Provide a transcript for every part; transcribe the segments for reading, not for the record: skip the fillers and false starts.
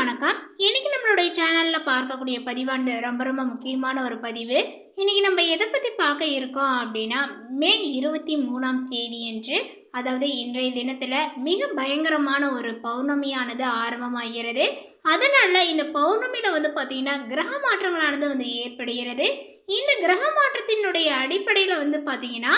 வணக்கம். இன்னைக்கு நம்மளுடைய சேனல்ல பார்க்கக்கூடிய பதிவானது ரொம்ப முக்கியமான ஒரு பதிவு. இன்னைக்கு நம்ம எதை பத்தி பார்க்க இருக்கோம் அப்படின்னா, மே 23ஆம் தேதி அன்று, அதாவது இன்றைய தினத்துல மிக பயங்கரமான ஒரு பௌர்ணமியானது ஆரம்பமாகிறது. அதனால இந்த பௌர்ணமியில பார்த்தீங்கன்னா கிரக மாற்றங்களானது ஏற்படுகிறது. இந்த கிரக மாற்றத்தினுடைய அடிப்படையில் பார்த்தீங்கன்னா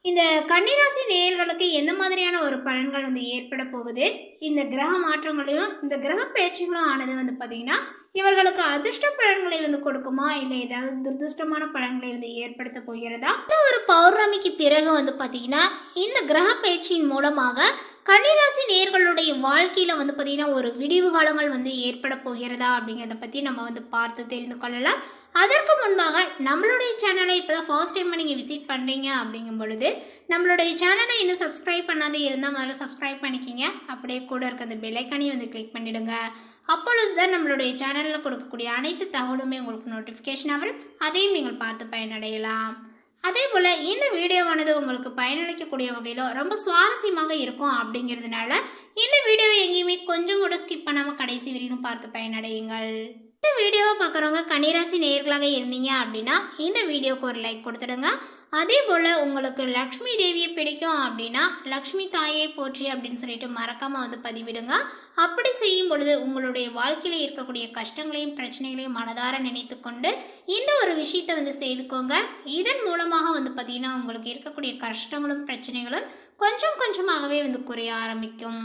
இந்த கன்னிராசி நேயர்களுக்கு எந்த மாதிரியான ஒரு பலன்கள் ஏற்பட போகுது, இந்த கிரக மாற்றங்களையும் இந்த கிரக பயிற்சிகளும் ஆனது பார்த்தீங்கன்னா இவர்களுக்கு அதிர்ஷ்ட பலன்களை கொடுக்குமா, இல்லை ஏதாவது துரதிருஷ்டமான பலன்களை ஏற்படுத்த போகிறதா? இந்த ஒரு பௌர்ணமிக்கு பிறகு பார்த்தீங்கன்னா இந்த கிரக பயிற்சியின் மூலமாக கன்னிராசி நேயர்களுடைய வாழ்க்கையில் பார்த்தீங்கன்னா ஒரு விடிவு காலங்கள் ஏற்பட போகிறதா அப்படிங்கிறத பற்றி நம்ம பார்த்து தெரிந்து கொள்ளலாம். அதற்கு முன்பாக நம்மளுடைய சேனலை இப்போ தான் ஃபர்ஸ்ட் டைம் நீங்கள் விசிட் பண்ணுறீங்க அப்படிங்கும் பொழுது நம்மளுடைய சேனலை இன்னும் சப்ஸ்கிரைப் பண்ணாதே இருந்தால் முதல்ல சப்ஸ்கிரைப் பண்ணிக்கிங்க. அப்படியே கூட இருக்க அந்த பெல்லைக்கானையும் கிளிக் பண்ணிவிடுங்க. அப்பொழுது தான் நம்மளுடைய சேனலில் கொடுக்கக்கூடிய அனைத்து தகவலுமே உங்களுக்கு நோட்டிஃபிகேஷன் வரும். அதையும் நீங்கள் பார்த்து பயனடையலாம். அதே போல் இந்த வீடியோவானது உங்களுக்கு பயனளிக்கக்கூடிய வகையில் ரொம்ப சுவாரஸ்யமாக இருக்கும். அப்படிங்கிறதுனால இந்த வீடியோவை எங்கேயுமே கொஞ்சம் கூட ஸ்கிப் பண்ணாமல் கடைசி வரையும் பார்த்து பயனடையுங்கள். இந்த வீடியோவை பார்க்குறவங்க கன்னிராசி நேயர்களாக இருந்தீங்க அப்படின்னா இந்த வீடியோவுக்கு ஒரு லைக் கொடுத்துடுங்க. அதே போல் உங்களுக்கு லக்ஷ்மி தேவியை பிடிக்கும் அப்படின்னா லக்ஷ்மி தாயை போற்றி அப்படின்னு சொல்லிட்டு மறக்காமல் பதிவிடுங்க. அப்படி செய்யும் பொழுது உங்களுடைய வாழ்க்கையில் இருக்கக்கூடிய கஷ்டங்களையும் பிரச்சனைகளையும் மனதார நினைத்து கொண்டு இந்த ஒரு விஷயத்தை செய்துக்கோங்க. இதன் மூலமாக பார்த்தீங்கன்னா உங்களுக்கு இருக்கக்கூடிய கஷ்டங்களும் பிரச்சனைகளும் கொஞ்சம் கொஞ்சமாகவே குறைய ஆரம்பிக்கும்.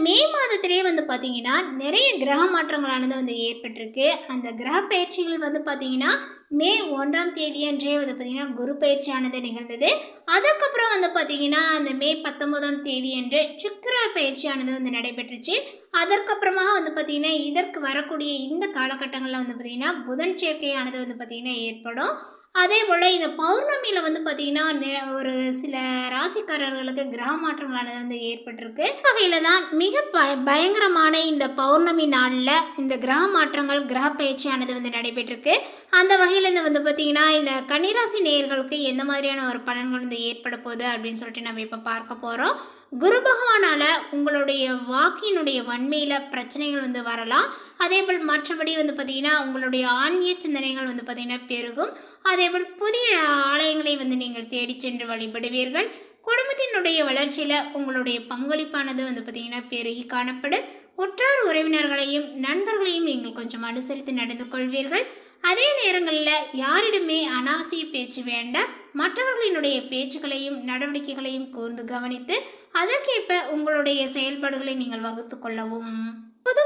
மே மாதத்திலே பார்த்தீங்கன்னா நிறைய கிரக மாற்றங்களானது ஏற்பட்டிருக்கு. அந்த கிரக பயிற்சிகள் பார்த்தீங்கன்னா மே 1ஆம் தேதி அன்றே பார்த்தீங்கன்னா குரு பயிற்சியானது நிகழ்ந்தது. அதுக்கப்புறம் பார்த்தீங்கன்னா அந்த மே 19ஆம் தேதி அன்று சுக்கிர பயிற்சியானது நடைபெற்றுச்சு. அதற்கப்புறமாக பார்த்தீங்கன்னா இதற்கு வரக்கூடிய இந்த காலகட்டங்களில் பார்த்தீங்கன்னா புதன் சேர்க்கையானது பார்த்தீங்கன்னா ஏற்படும். அதே போல் இந்த பௌர்ணமியில் பார்த்தீங்கன்னா ஒரு சில ராசிக்காரர்களுக்கு கிரக மாற்றங்களானது ஏற்பட்டிருக்கு. வகையில் தான் மிக பயங்கரமான இந்த பௌர்ணமி நாளில் இந்த கிரக மாற்றங்கள் கிரக பயிற்சியானது நடைபெற்றிருக்கு. அந்த வகையில் பார்த்தீங்கன்னா இந்த கன்னிராசி நேயர்களுக்கு எந்த மாதிரியான ஒரு பலன்கள் ஏற்பட போகுது அப்படின்னு சொல்லிட்டு நம்ம இப்போ பார்க்க போகிறோம். குரு பகவானால் உங்களுடைய வாக்கினுடைய வன்மையில் பிரச்சனைகள் வரலாம். அதே போல் மற்றபடி பார்த்தீங்கன்னா உங்களுடைய ஆன்மீக சிந்தனைகள் பார்த்தீங்கன்னா பெருகும். அதேபோல் புதிய ஆலயங்களை நீங்கள் தேடி சென்று வழிபடுவீர்கள். குடும்பத்தினுடைய வளர்ச்சியில் உங்களுடைய பங்களிப்பானது பார்த்தீங்கன்னா பெருகி காணப்படும். உற்றார் உறவினர்களையும் நண்பர்களையும் நீங்கள் கொஞ்சம் அனுசரித்து நடந்து கொள்வீர்கள். அதே நேரங்களில் யாரிடமே அனாவசிய பேச்சு வேண்டாம். மற்றவர்களினுடைய பேச்சுக்களையும் நடவடிக்கைகளையும் கூர்ந்து கவனித்து அதற்கேற்ப உங்களுடைய செயல்பாடுகளை நீங்கள் வகுத்து கொள்ளவும்.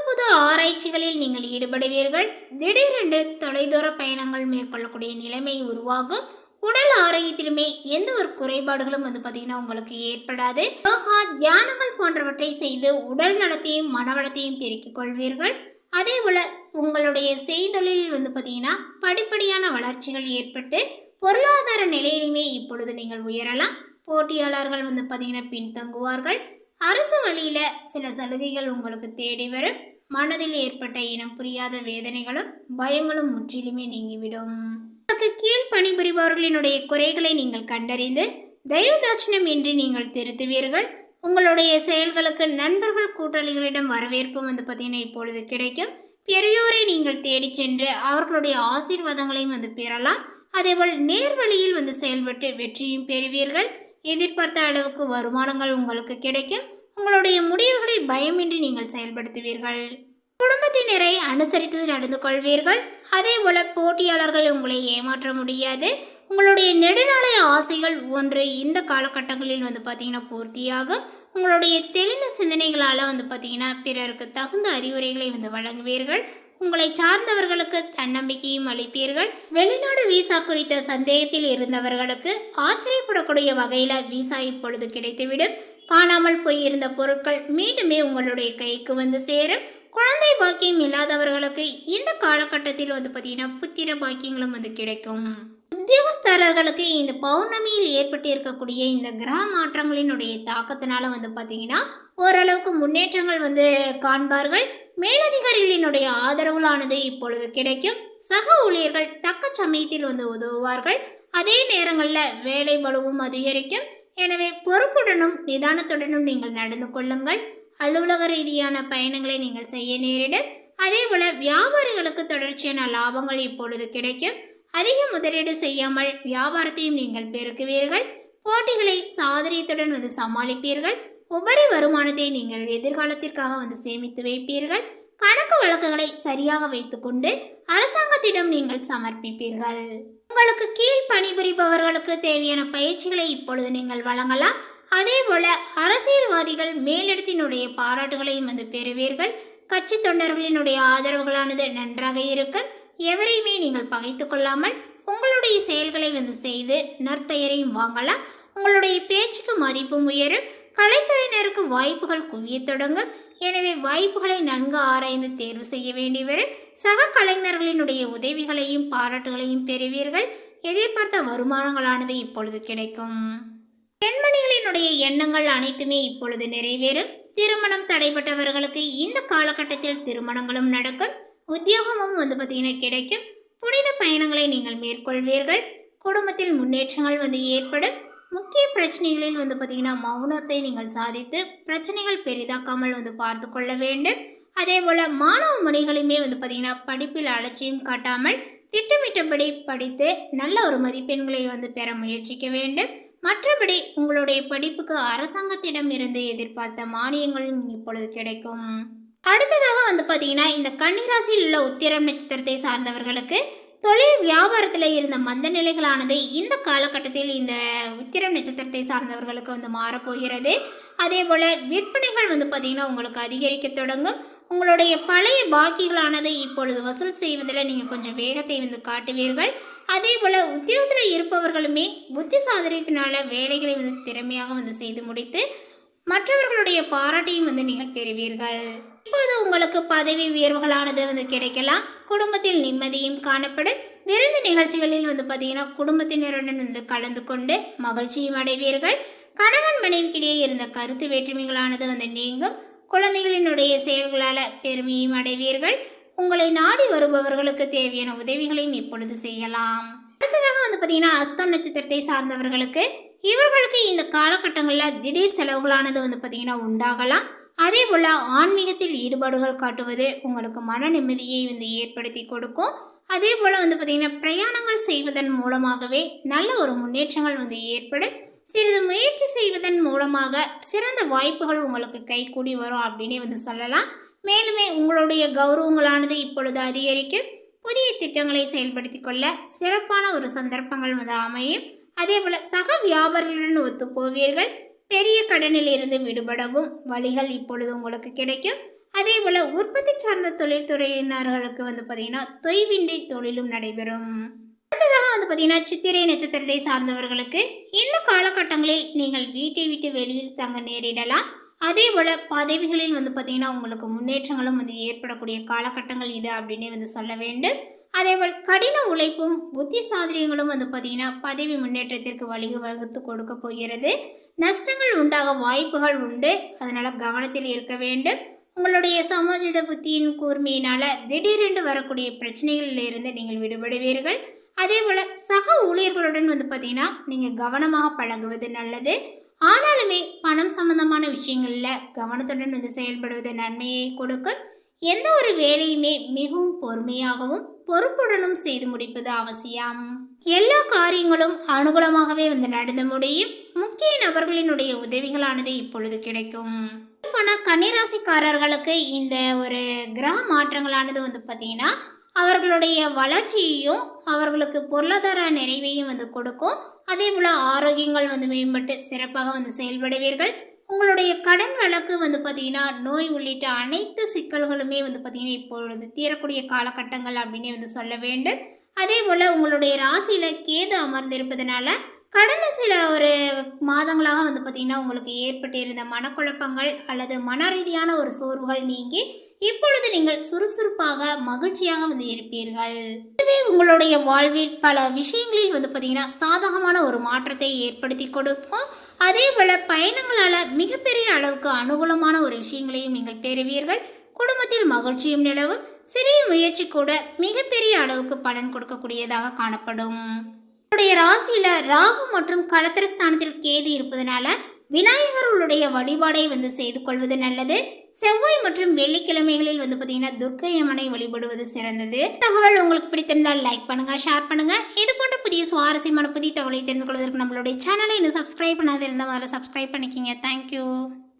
புது ஆராய்ச்சிகளில் நீங்கள் ஈடுபடுவீர்கள். திடீரென்று தொலைதூர பயணங்கள் மேற்கொள்ளக்கூடிய நிலைமை உருவாகும். உடல் ஆரோக்கியத்திலுமே எந்த ஒரு குறைபாடுகளும் பார்த்தீங்கன்னா உங்களுக்கு ஏற்படாது. யோகா தியானங்கள் போன்றவற்றை செய்து உடல் நலத்தையும் மனவளத்தையும் பெருக்கிக் கொள்வீர்கள். அதே போல் உங்களுடைய செய்தொழிலில் பார்த்தீங்கன்னா படிப்படியான வளர்ச்சிகள் ஏற்பட்டு பொருளாதார நிலையிலுமே இப்பொழுது நீங்கள் உயரலாம். போட்டியாளர்கள் பார்த்தீங்கன்னா பின்தங்குவார்கள். அரசு வழியில் சில சலுகைகள் உங்களுக்கு தேடி வரும். மனதில் ஏற்பட்ட இனம் புரியாத வேதனைகளும் பயங்களும் முற்றிலுமே நீங்கிவிடும். உங்களுக்கு கீழ் பணிபுரிபவர்களினுடைய குறைகளை நீங்கள் கண்டறிந்து தெய்வதாட்சணம் இன்றி நீங்கள் திருத்துவீர்கள். உங்களுடைய செயல்களுக்கு நண்பர்கள் கூட்டாளிகளிடம் வரவேற்பும் பார்த்தீங்கன்னா இப்பொழுது கிடைக்கும். பெரியோரை நீங்கள் தேடி சென்று அவர்களுடைய ஆசீர்வாதங்களையும் பெறலாம். அதேபோல் நேர்வழியில் செயல்பட்டு வெற்றியும் பெறுவீர்கள். எதிர்பார்த்த அளவுக்கு வருமானங்கள் உங்களுக்கு கிடைக்கும். உங்களுடைய முடிவுகளை பயமின்றி நீங்கள் செயல்படுத்துவீர்கள். குடும்பத்தினரை அனுசரித்து நடந்து கொள்வீர்கள். அதே போல போட்டியாளர்கள் உங்களை ஏமாற்ற முடியாது. உங்களுடைய நெடுநாளைய ஆசைகள் ஒன்று இந்த காலகட்டங்களில் பார்த்தீங்கன்னா பூர்த்தியாகும். உங்களுடைய தெளிந்த சிந்தனைகளால் பார்த்தீங்கன்னா பிறருக்கு தகுந்த அறிவுரைகளை வழங்குவீர்கள். உங்களை சார்ந்தவர்களுக்கு தன்னம்பிக்கையும் அளிப்பீர்கள். வெளிநாடு விசா குறித்த சந்தேகத்தில் இருந்தவர்களுக்கு ஆச்சரியப்படக்கூடிய வகையில் விசா இப்பொழுது கிடைத்துவிடும். காணாமல் போயிருந்த பொருட்கள் மீண்டுமே உங்களுடைய கைக்கு சேரும். குழந்தை பாக்கியம் இல்லாதவர்களுக்கு இந்த காலகட்டத்தில் பார்த்தீங்கன்னா புத்திர பாக்கியங்களும் கிடைக்கும். உத்தியோகஸ்தரர்களுக்கு இந்த பௌர்ணமியில் ஏற்பட்டு இருக்கக்கூடிய இந்த கிரக மாற்றங்களினுடைய தாக்கத்தினால பார்த்தீங்கன்னா ஓரளவுக்கு முன்னேற்றங்கள் காண்பார்கள். மேலதிகாரிகளினுடைய ஆதரவுலானது இப்பொழுது கிடைக்கும். சக ஊழியர்கள் தக்க சமயத்தில் உதவுவார்கள். அதே நேரங்களில் வேலை பளுவும் அதிகரிக்கும். எனவே பொறுப்புடனும் நிதானத்துடனும் நீங்கள் நடந்து கொள்ளுங்கள். அலுவலக ரீதியான பயணங்களை நீங்கள் செய்ய நேரிடும். அதேபோல வியாபாரிகளுக்கு தொடர்ச்சியான லாபங்கள் இப்பொழுது கிடைக்கும். அதிக முதலீடு செய்யாமல் வியாபாரத்தையும் நீங்கள் பெருக்குவீர்கள். போட்டிகளை சாதுரியத்துடன் சமாளிப்பீர்கள். உபரி வருமானத்தை நீங்கள் எதிர்காலத்திற்காக சேமித்து வைப்பீர்கள். கணக்கு வழக்குகளை சரியாக வைத்துக்கொண்டு அரசாங்கத்திடம் நீங்கள் சமர்ப்பிப்பீர்கள். உங்களுக்கு கீழ் பணிபுரிபவர்களுக்கு தேவையான பயிற்சிகளை இப்பொழுது நீங்கள் வழங்கலாம். அதேபோல அரசியல்வாதிகள் மேலிடத்தினுடைய பாராட்டுகளையும் பெறுவீர்கள். கட்சி தொண்டர்களினுடைய ஆதரவுகளானது நன்றாக இருக்கும். எவரையுமே நீங்கள் பகைத்து கொள்ளாமல் உங்களுடைய செயல்களை செய்து நற்பெயரையும் வாங்கலாம். உங்களுடைய பேச்சுக்கு மதிப்பும் உயரும். கலைத்துறையினருக்கு வாய்ப்புகள் குவிய தொடங்கும். எனவே வாய்ப்புகளை நன்கு ஆராய்ந்து தேர்வு செய்ய வேண்டி வரும். சக கலைஞர்களினுடைய உதவிகளையும் பாராட்டுகளையும் பெறுவீர்கள். எதிர்பார்த்த வருமானங்களானது இப்பொழுது கிடைக்கும். பெண்மணிகளினுடைய எண்ணங்கள் அனைத்துமே இப்பொழுது நிறைவேறும். திருமணம் தடைப்பட்டவர்களுக்கு இந்த காலகட்டத்தில் திருமணங்களும் நடக்கும். உத்தியோகமும் கிடைக்கும். புனித பயணங்களை நீங்கள் மேற்கொள்வீர்கள். குடும்பத்தில் முன்னேற்றங்கள் ஏற்படும். முக்கிய பிரச்சனைகளில் மௌனத்தை நீங்கள் சாதித்து பிரச்சனைகள் பெரிதாக்காமல் பார்த்து கொள்ள வேண்டும். அதே போல் மாணவ மணிகளுமே படிப்பில் அலட்சியம் காட்டாமல் திட்டமிட்டபடி படித்து நல்ல ஒரு மதிப்பெண்களை பெற முயற்சிக்க வேண்டும். மற்றபடி உங்களுடைய படிப்புக்கு அரசாங்கத்திடம் இருந்து எதிர்பார்த்த மானியங்களும் இப்பொழுது கிடைக்கும். அடுத்ததாக இந்த கன்னிராசியில் உள்ள உத்திரம் நட்சத்திரத்தை சார்ந்தவர்களுக்கு தொழில் வியாபாரத்தில் இருந்த மந்த நிலைகளானது இந்த காலகட்டத்தில் இந்த உத்திரம் நட்சத்திரத்தை சார்ந்தவர்களுக்கு மாறப்போகிறது. அதே போல் விற்பனைகள் உங்களுக்கு அதிகரிக்க தொடங்கும். உங்களுடைய பழைய பாக்கிகளானது இப்பொழுது வசூல் செய்வதில் நீங்கள் கொஞ்சம் வேகத்தை காட்டுவீர்கள். அதே போல் உத்தியோகத்தில் இருப்பவர்களுமே புத்தி சாதுரியத்தினால வேலைகளை திறமையாக செய்து முடித்து மற்றவர்களுடைய பாராட்டையும் நீங்கள் பெறுவீர்கள். இப்போது உங்களுக்கு பதவி உயர்வுகளானது கிடைக்கலாம். குடும்பத்தில் நிம்மதியும் காணப்படும். விருந்து நிகழ்ச்சிகளில் குடும்பத்தினருடன் கலந்து கொண்டு மகிழ்ச்சியும் அடைவீர்கள். கணவன் மனைவிக்கிடையே இருந்த கருத்து வேற்றுமைகளானது நீங்கும். குழந்தைகளினுடைய செயல்களால் பெருமையும் அடைவீர்கள். உங்களை நாடி வருபவர்களுக்கு தேவையான உதவிகளையும் இப்பொழுது செய்யலாம். அடுத்ததாக அஸ்தம் நட்சத்திரத்தை சார்ந்தவர்களுக்கு இவர்களுக்கு இந்த காலகட்டங்களில் திடீர் செலவுகளானது உண்டாகலாம். அதே போல் ஆன்மீகத்தில் ஈடுபாடுகள் காட்டுவது உங்களுக்கு மன நிம்மதியை ஏற்படுத்தி கொடுக்கும். அதே போல் பிரயாணங்கள் செய்வதன் மூலமாகவே நல்ல ஒரு முன்னேற்றங்கள் ஏற்படும். சிறிது முயற்சி செய்வதன் மூலமாக சிறந்த வாய்ப்புகள் உங்களுக்கு கைகூடி வரும் அப்படின்னே சொல்லலாம். மேலுமே உங்களுடைய கௌரவங்களானது இப்பொழுது அதிகரிக்கும். புதிய திட்டங்களை செயல்படுத்தி கொள்ள சிறப்பான ஒரு சந்தர்ப்பங்கள் அமையும். அதே போல் சக வியாபாரிகளுடன் ஒத்து போவீர்கள். பெரிய கடனில் இருந்து விடுபடவும் வழிகள் இப்பொழுது உங்களுக்கு கிடைக்கும். அதே போல் உற்பத்தி சார்ந்த தொழில்துறையினர்களுக்கு தொய்வின்றி தொழிலும் நடைபெறும். அடுத்ததாக சித்திரை நட்சத்திரத்தை சார்ந்தவர்களுக்கு இந்த காலகட்டங்களில் நீங்கள் வீட்டை விட்டு வெளியில் தங்க நேரிடலாம். அதே போல் பதவிகளில் உங்களுக்கு முன்னேற்றங்களும் ஏற்படக்கூடிய காலகட்டங்கள் இது அப்படின்னே சொல்ல வேண்டும். அதேபோல் கடின உழைப்பும் புத்தி சாதுரியங்களும் பதவி முன்னேற்றத்திற்கு வழிவகுத்து கொடுக்க போகிறது. நஷ்டங்கள் உண்டாக வாய்ப்புகள் உண்டு. அதனால் கவனத்தில் இருக்க வேண்டும். உங்களுடைய சமோஜித புத்தியின் கூர்மையினால் திடீரென்று வரக்கூடிய பிரச்சனைகளிலிருந்து நீங்கள் விடுபடுவீர்கள். அதே போல் சக ஊழியர்களுடன் நீங்கள் கவனமாக பழகுவது நல்லது. ஆனாலுமே பணம் சம்பந்தமான விஷயங்களில் கவனத்துடன் செயல்படுவது நன்மையை கொடுக்கும். எந்த ஒரு வேலையுமே மிகவும் பொறுமையாகவும் பொறுப்புடனும் செய்து முடிப்பது அவசியம். எல்லா காரியங்களும் அனுகூலமாகவே நடந்து முடியும். முக்கிய நபர்களினுடைய உதவிகளானது இப்பொழுது கிடைக்கும். கன்னிராசிக்காரர்களுக்கு இந்த ஒரு கிரக மாற்றங்களானது அவர்களுடைய வளர்ச்சியையும் அவர்களுக்கு பொருளாதார நிறைவையும் கொடுக்கும். அதே போல் ஆரோக்கியங்கள் மேம்பட்டு சிறப்பாக செயல்படுவீர்கள். உங்களுடைய கடன் வழக்கு நோய் உள்ளிட்ட அனைத்து சிக்கல்களுமே இப்பொழுது தீரக்கூடிய காலகட்டங்கள் அப்படின்னு சொல்ல வேண்டும். அதே போல் உங்களுடைய ராசியில் கேது அமர்ந்திருப்பதனால கடந்த சில ஒரு மாதங்களாக உங்களுக்கு ஏற்பட்டிருந்த மனக்குழப்பங்கள் அல்லது மன ரீதியான ஒரு சோர்வுகள் நீங்கி இப்பொழுது நீங்கள் சுறுசுறுப்பாக மகிழ்ச்சியாக இருப்பீர்கள். இதுவே உங்களுடைய வாழ்வில் பல விஷயங்களில் சாதகமான ஒரு மாற்றத்தை ஏற்படுத்தி கொடுக்கும். அதே போல் பயணங்களால் மிகப்பெரிய அளவுக்கு அனுகூலமான ஒரு விஷயங்களையும் நீங்கள் பெறுவீர்கள். குடும்பத்தில் மகிழ்ச்சியும் நிலவும். சிறிய முயற்சி கூட மிகப்பெரிய அளவுக்கு பலன் கொடுக்கக்கூடியதாக காணப்படும். உங்களுடைய ராசியில் ராகு மற்றும் களத்திரஸ்தானத்தில் கேது இருப்பதனால விநாயகருடைய வழிபாடை செய்து கொள்வது நல்லது. செவ்வாய் மற்றும் வெள்ளிக்கிழமைகளில் பார்த்தீங்கன்னா துர்க்கை அம்மனை வழிபடுவது சிறந்தது. தகவல் உங்களுக்கு பிடித்திருந்தால் லைக் பண்ணுங்க, ஷேர் பண்ணுங்க. இது போன்ற புதிய சுவாரஸ்யமான புதிய தகவலை தெரிந்து கொள்வதற்கு நம்மளுடைய சேனலை இன்னும் சப்ஸ்கிரைப் பண்ணாத இருந்தால் முதல்ல சப்ஸ்கிரைப் பண்ணிக்கிங்க. தேங்க்யூ.